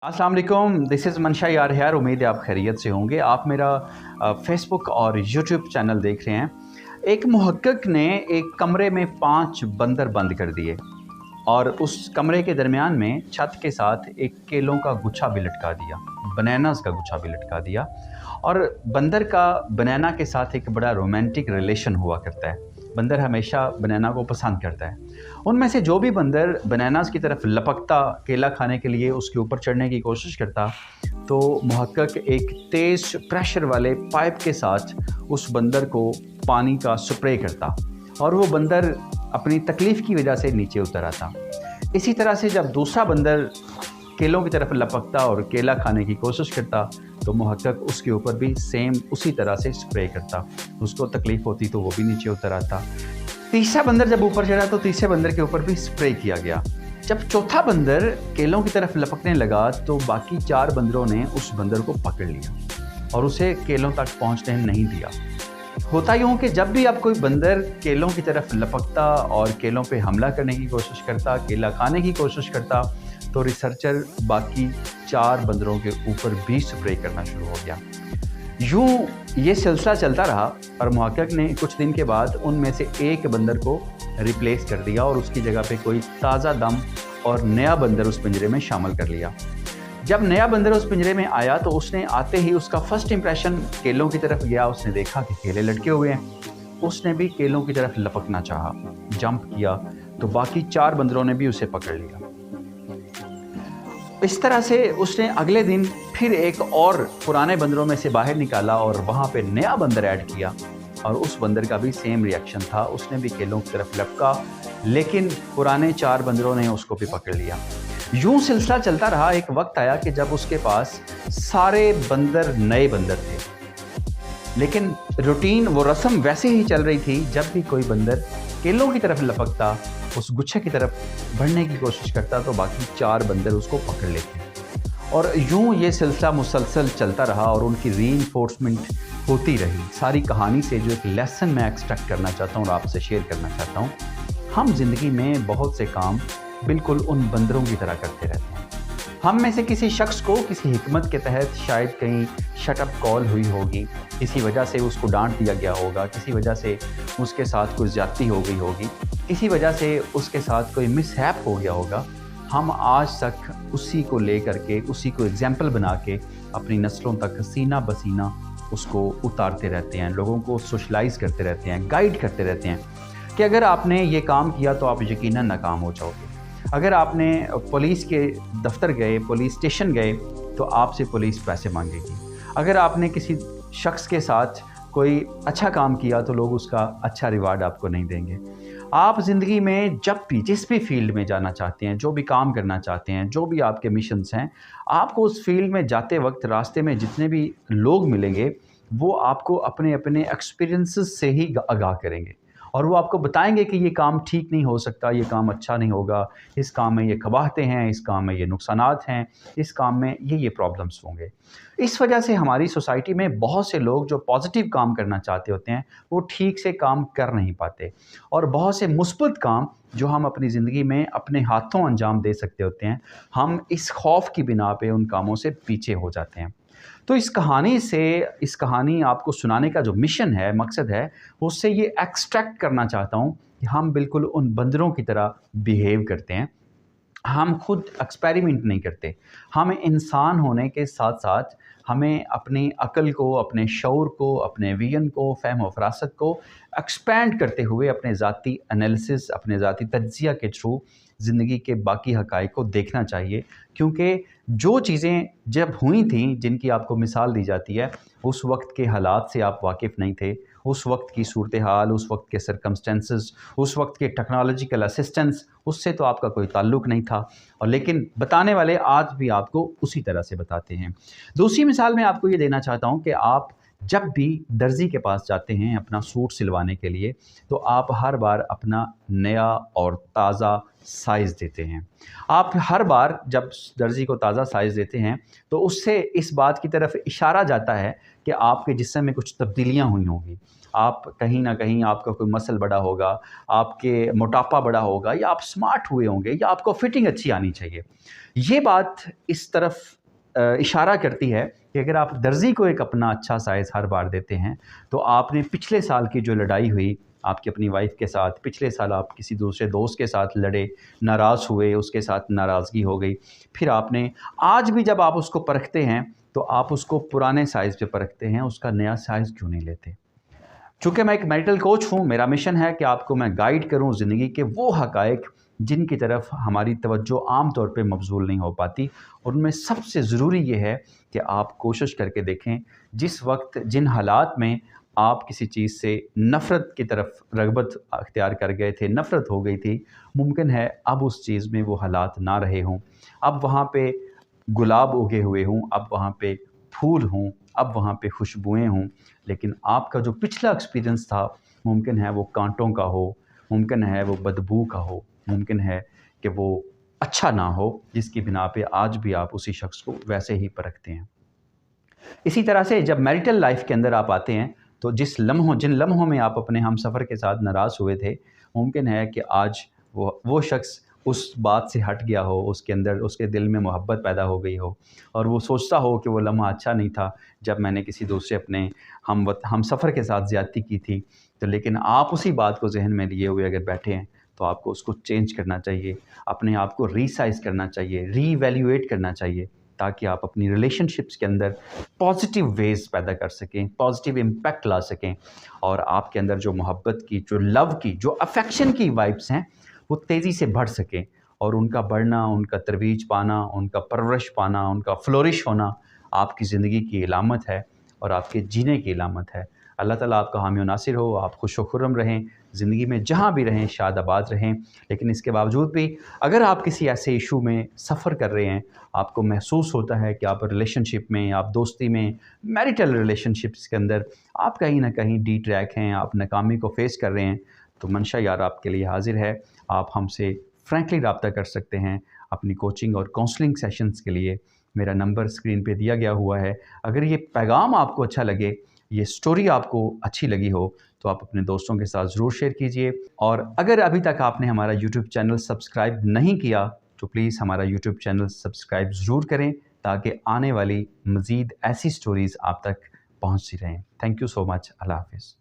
अस्सलाम वालेकुम, this is मनशा यार यार। उम्मीद है आप खैरियत से होंगे। आप मेरा फेसबुक और यूट्यूब चैनल देख रहे हैं। एक मुहक्किक ने एक कमरे में 5 बंदर बंद कर दिए और उस कमरे के दरमियान में छत के साथ एक केलों का गुच्छा भी लटका दिया, बनानास का गुच्छा भी लटका दिया। और बंदर का बनाना के साथ एक बड़ा रोमांटिक रिलेशन हुआ करता है। बंदर हमेशा बनाना को पसंद करता है। उनमें से जो भी बंदर बनानास की तरफ लपकता, केला खाने के लिए उसके ऊपर चढ़ने की कोशिश करता, तो मुहक्किक एक तेज़ प्रेशर वाले पाइप के साथ उस बंदर को पानी का स्प्रे करता और वो बंदर अपनी तकलीफ़ की वजह से नीचे उतर आता। इसी तरह से जब दूसरा बंदर केलों की तरफ लपकता और केला खाने की कोशिश करता, तो मुहक्किक उसके ऊपर भी सेम उसी तरह से स्प्रे करता। उसको तकलीफ़ होती तो वो भी नीचे उतर आता। तीसरा बंदर जब ऊपर चढ़ा तो तीसरे बंदर के ऊपर भी स्प्रे किया गया। जब चौथा बंदर केलों की तरफ लपकने लगा तो बाकी 4 बंदरों ने उस बंदर को पकड़ लिया और उसे केलों तक पहुंचने नहीं दिया। होता यूँ कि जब भी अब कोई बंदर केलों की तरफ लपकता और केलों पे हमला करने की कोशिश करता, केला खाने की कोशिश करता, तो रिसर्चर बाकी 4 बंदरों के ऊपर भी स्प्रे करना शुरू हो गया। यूँ ये सिलसिला चलता रहा और मुहक्किक ने कुछ दिन के बाद उनमें से एक बंदर को रिप्लेस कर दिया और उसकी जगह पे कोई ताज़ा दम और नया बंदर उस पिंजरे में शामिल कर लिया। जब नया बंदर उस पिंजरे में आया तो उसने आते ही उसका फर्स्ट इंप्रेशन केलों की तरफ गया। उसने देखा कि केले लटके हुए हैं। उसने भी केलों की तरफ लपकना चाहा, जंप किया, तो बाकी 4 बंदरों ने भी उसे पकड़ लिया। इस तरह से उसने अगले दिन फिर एक और पुराने बंदरों में से बाहर निकाला और वहाँ पे नया बंदर ऐड किया और उस बंदर का भी सेम रिएक्शन था। उसने भी केलों की तरफ लपका, लेकिन पुराने 4 बंदरों ने उसको भी पकड़ लिया। यूँ सिलसिला चलता रहा। एक वक्त आया कि जब उसके पास सारे बंदर नए बंदर थे, लेकिन रूटीन वो रस्म वैसे ही चल रही थी। जब भी कोई बंदर केलों की तरफ लपकता, उस गुच्छे की तरफ बढ़ने की कोशिश करता, तो बाकी 4 बंदर उसको पकड़ लेते। और यूँ ये सिलसिला मुसलसल चलता रहा और उनकी रीइंफोर्समेंट होती रही। सारी कहानी से जो एक लेसन मैं एक्सट्रैक्ट करना चाहता हूँ और आपसे शेयर करना चाहता हूँ, हम ज़िंदगी में बहुत से काम बिल्कुल उन बंदरों की तरह करते रहते हैं। हम में से किसी शख्स को किसी हिकमत के तहत शायद कहीं शटअप कॉल हुई होगी, किसी वजह से उसको डांट दिया गया होगा, किसी वजह से उसके साथ कोई ज़्यादती हो गई होगी, किसी वजह से उसके साथ कोई मिसहैप हो गया होगा। हम आज तक उसी को ले करके, उसी को एग्जाम्पल बना के अपनी नस्लों तक सीना बसीना उसको उतारते रहते हैं, लोगों को सोशलाइज करते रहते हैं, गाइड करते रहते हैं कि अगर आपने ये काम किया तो आप यकीनन नाकाम हो जाओगे। अगर आपने पुलिस के दफ्तर गए, पुलिस स्टेशन गए, तो आपसे पुलिस पैसे मांगेगी। अगर आपने किसी शख्स के साथ कोई अच्छा काम किया तो लोग उसका अच्छा रिवार्ड आपको नहीं देंगे। आप ज़िंदगी में जब भी जिस भी फील्ड में जाना चाहते हैं, जो भी काम करना चाहते हैं, जो भी आपके मिशंस हैं, आपको उस फील्ड में जाते वक्त रास्ते में जितने भी लोग मिलेंगे, वो आपको अपने अपने एक्सपीरियंसेस से ही आगाह करेंगे और वो आपको बताएंगे कि ये काम ठीक नहीं हो सकता, ये काम अच्छा नहीं होगा, इस काम में ये कबाहतें हैं, इस काम में ये नुकसानात हैं, इस काम में ये प्रॉब्लम्स होंगे। इस वजह से हमारी सोसाइटी में बहुत से लोग जो पॉजिटिव काम करना चाहते होते हैं, वो ठीक से काम कर नहीं पाते और बहुत से मुस्बत काम जो हम अपनी ज़िंदगी में अपने हाथों अंजाम दे सकते होते हैं, हम इस खौफ की बिना पे उन कामों से पीछे हो जाते हैं। तो इस कहानी आपको सुनाने का जो मिशन है, मकसद है, उससे ये एक्सट्रैक्ट करना चाहता हूँ कि हम बिल्कुल उन बंदरों की तरह बिहेव करते हैं। हम खुद एक्सपेरिमेंट नहीं करते। हम इंसान होने के साथ-साथ हमें अपनी अक्ल को, अपने शऊर को, अपने विज़न को, फ़हम और फ़रासत को एक्सपैंड करते हुए अपने ज़ाती एनालिसिस, अपने ज़ाती तज्ज़िया के थ्रू ज़िंदगी के बाकी हक़ाइक़ को देखना चाहिए। क्योंकि जो चीज़ें जब हुई थीं, जिनकी आपको मिसाल दी जाती है, उस वक्त के हालात से आप वाकिफ़ नहीं थे। उस वक्त की सूरत हाल, उस वक्त के सर्कमस्टेंसेस, उस वक्त के टेक्नोलॉजिकल असिस्टेंस, उससे तो आपका कोई ताल्लुक़ नहीं था। और लेकिन बताने वाले आज भी आपको उसी तरह से बताते हैं। दूसरी मिसाल मैं आपको ये देना चाहता हूँ कि आप जब भी दर्जी के पास जाते हैं अपना सूट सिलवाने के लिए, तो आप हर बार अपना नया और ताज़ा साइज़ देते हैं। आप हर बार जब दर्जी को ताज़ा साइज़ देते हैं, तो उससे इस बात की तरफ इशारा जाता है कि आपके जिस्म में कुछ तब्दीलियाँ हुई होंगी। आप कहीं न कहीं आपका कोई मसल बड़ा होगा, आपके मोटापा बड़ा होगा, या आप स्मार्ट हुए होंगे, या आपको फिटिंग अच्छी आनी चाहिए। ये बात इस तरफ इशारा करती है कि अगर आप दर्जी को एक अपना अच्छा साइज़ हर बार देते हैं, तो आपने पिछले साल की जो लड़ाई हुई आपकी अपनी वाइफ़ के साथ, पिछले साल आप किसी दूसरे दोस्त के साथ लड़े, नाराज़ हुए, उसके साथ नाराज़गी हो गई। फिर आपने आज भी जब आप उसको परखते हैं, तो आप उसको पुराने साइज़ पे परखते हैं, उसका नया साइज़ क्यों नहीं लेते? चूँकि मैं एक मैरिटल कोच हूँ, मेरा मिशन है कि आपको मैं गाइड करूँ ज़िंदगी के वो हक़ाइक़ जिनकी तरफ हमारी तवज्जो आम तौर पे मबज़ूल नहीं हो पाती, और उनमें सबसे ज़रूरी ये है कि आप कोशिश करके देखें, जिस वक़्त जिन हालात में आप किसी चीज़ से नफ़रत की तरफ रग़बत अख्तियार कर गए थे, नफ़रत हो गई थी, मुमकिन है अब उस चीज़ में वो हालात ना रहे हों। अब वहाँ पे गुलाब उगे हुए हों, अब वहाँ पे फूल हों, अब वहाँ पे खुशबुएँ हों, लेकिन आपका जो पिछला एक्सपीरियंस था, मुमकिन है वो कांटों का हो, मुमकिन है वो बदबू का हो, मुमकिन है कि वो अच्छा ना हो, जिसकी बिना पे आज भी आप उसी शख्स को वैसे ही परखते हैं। इसी तरह से जब मैरिटल लाइफ़ के अंदर आप आते हैं, तो जिन लम्हों में आप अपने हमसफ़र के साथ नाराज़ हुए थे, मुमकिन है कि आज वो शख्स उस बात से हट गया हो, उसके अंदर उसके दिल में मोहब्बत पैदा हो गई हो, और वो सोचता हो कि वो लम्हा अच्छा नहीं था जब मैंने किसी दूसरे अपने हमसफ़र के साथ ज़्यादती की थी। तो लेकिन आप उसी बात को ज़हन में लिए हुए अगर बैठे हैं, तो आपको उसको चेंज करना चाहिए, अपने आप को रीसाइज़ करना चाहिए, रीवैल्यूएट करना चाहिए, ताकि आप अपनी रिलेशनशिप्स के अंदर पॉजिटिव वेज़ पैदा कर सकें, पॉजिटिव इम्पैक्ट ला सकें, और आपके अंदर जो मोहब्बत की, जो लव की, जो अफ़ेक्शन की वाइब्स हैं, वो तेज़ी से बढ़ सकें, और उनका बढ़ना, उनका तरवीज पाना, उनका परवरिश पाना, उनका फ्लोरिश होना आपकी ज़िंदगी की इलामत है और आपके जीने की इलामत है। अल्लाह ताला आपका हामी व नासिर हो, आप खुश व खुर्रम रहें, ज़िंदगी में जहाँ भी रहें शाद आबाद रहें। लेकिन इसके बावजूद भी अगर आप किसी ऐसे इशू में सफ़र कर रहे हैं, आपको महसूस होता है कि आप रिलेशनशिप में, आप दोस्ती में, मैरिटल रिलेशनशिप्स के अंदर आप कहीं न कहीं डी ट्रैक हैं, आप नाकामी को फ़ेस कर रहे हैं, तो मंशा यार आपके लिए हाज़िर है। आप हमसे फ्रैंकली रब्ता कर सकते हैं अपनी कोचिंग और काउंसलिंग सेशंस के लिए। मेरा नंबर स्क्रीन पे दिया गया हुआ है। अगर ये पैगाम आपको अच्छा लगे, ये स्टोरी आपको अच्छी लगी हो, तो आप अपने दोस्तों के साथ ज़रूर शेयर कीजिए, और अगर अभी तक आपने हमारा यूट्यूब चैनल सब्सक्राइब नहीं किया, तो प्लीज़ हमारा यूट्यूब चैनल सब्सक्राइब ज़रूर करें, ताकि आने वाली मज़ीद ऐसी स्टोरीज़ आप तक पहुँचती रहें। Thank you so much. अल्लाह हाफ़िज़।